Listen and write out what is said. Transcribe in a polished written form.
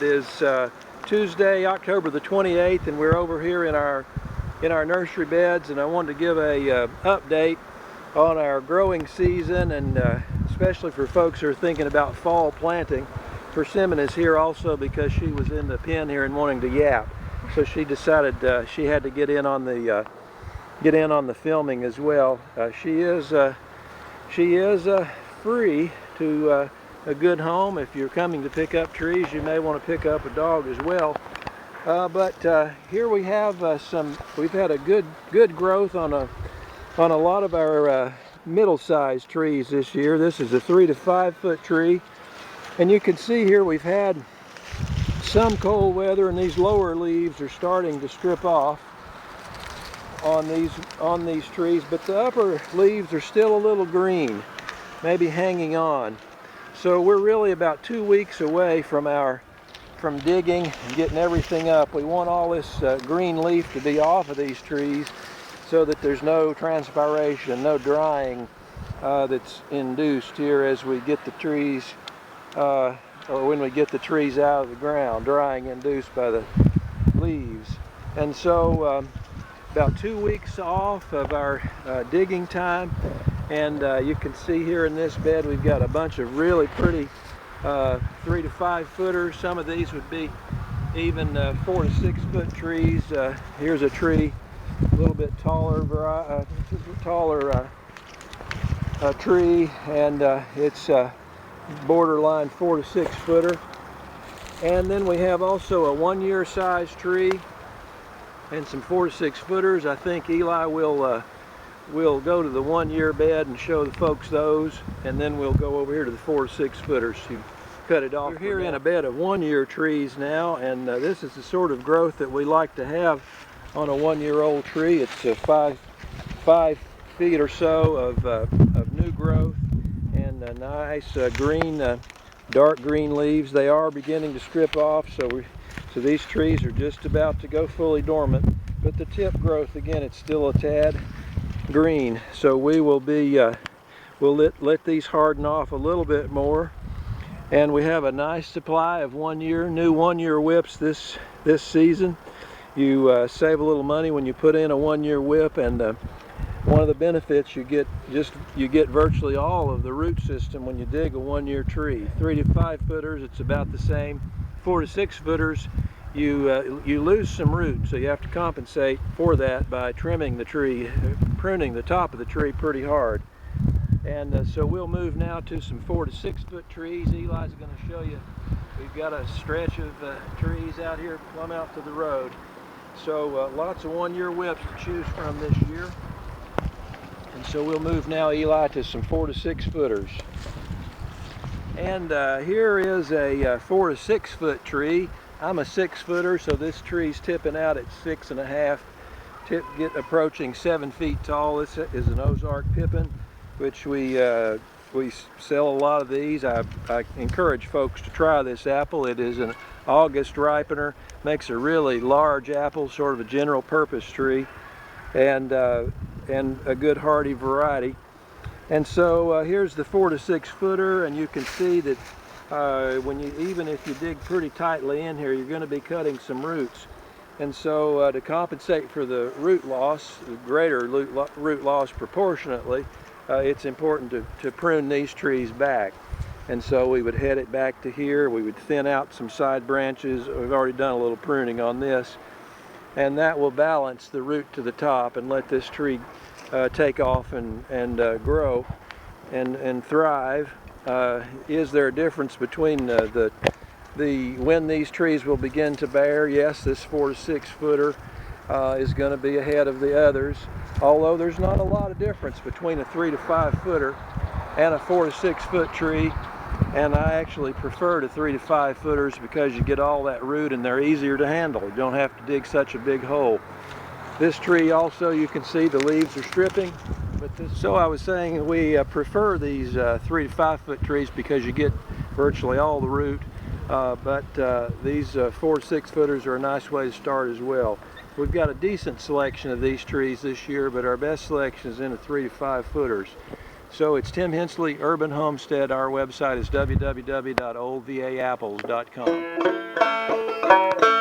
It is Tuesday, October the 28th, and we're over here in our nursery beds, and I wanted to give a update on our growing season, and especially for folks who are thinking about fall planting. Persimmon is here also because she was in the pen here and wanting to yap, so she decided she had to get in on the filming as well. She is free to a good home. If you're coming to pick up trees, you may want to pick up a dog as well. But here we have we've had a good growth on a lot of our middle-sized trees this year. This is a 3 to 5 foot tree, and you can see here we've had some cold weather, and these lower leaves are starting to strip off on these trees, but the upper leaves are still a little green, maybe hanging on. So we're really about 2 weeks away from digging and getting everything up. We want all this green leaf to be off of these trees so that there's no transpiration, no drying that's induced here as we get the trees, or when we get the trees out of the ground, drying induced by the leaves. And so about 2 weeks off of our digging time, and you can see here in this bed we've got a bunch of really pretty 3 to 5 footers. Some of these would be even 4 to 6 foot trees. Here's a tree, a little bit taller tree, and it's borderline 4 to 6 footer. And then we have also a 1 year size tree and some 4 to 6 footers. I think Eli will go to the 1 year bed and show the folks those, and then we'll go over here to the 4 to 6 footers to cut it off. We're here in a bed of 1 year trees now, and this is the sort of growth that we like to have on a 1 year old tree. It's 5 feet or so of new growth, and nice green, dark green leaves. They are beginning to strip off, so these trees are just about to go fully dormant, but the tip growth, again, it's still a tad green. So we will be we'll let these harden off a little bit more, and we have a nice supply of new 1 year whips this season. You save a little money when you put in a 1 year whip, and one of the benefits you get virtually all of the root system when you dig a 1 year tree. 3 to 5 footers, it's about the same. 4 to 6 footers, you lose some root, so you have to compensate for that by trimming the tree, pruning the top of the tree pretty hard. And so we'll move now to some 4 to 6 foot trees. Eli's going to show you. We've got a stretch of trees out here plumb out to the road. So lots of 1 year whips to choose from this year. And so we'll move now, Eli, to some 4 to 6 footers. And here is a 4 to 6 foot tree. I'm a 6 footer, so this tree's tipping out at 6.5, approaching 7 feet tall. This is an Ozark pippin, which we sell a lot of these. I encourage folks to try this apple. It is an August ripener, makes a really large apple, sort of a general purpose tree, and a good hardy variety. And so here's the 4 to 6 footer, and you can see that even if you dig pretty tightly in here, you're going to be cutting some roots. And so to compensate for the root loss, the greater root loss proportionately, it's important to prune these trees back. And so we would head it back to here. We would thin out some side branches. We've already done a little pruning on this, and that will balance the root to the top and let this tree take off and grow and thrive. Is there a difference between when these trees will begin to bear? Yes, this 4 to 6 footer is going to be ahead of the others, although there's not a lot of difference between a 3 to 5 footer and a 4 to 6 foot tree. And I actually prefer the 3 to 5 footers because you get all that root and they're easier to handle. You don't have to dig such a big hole. This tree also, you can see the leaves are stripping. So I was saying we prefer these 3 to 5 foot trees because you get virtually all the root. But these 4 to 6 footers are a nice way to start as well. We've got a decent selection of these trees this year, but our best selection is in the 3 to 5 footers. So it's Tim Hensley, Urban Homestead. Our website is www.oldvaapples.com.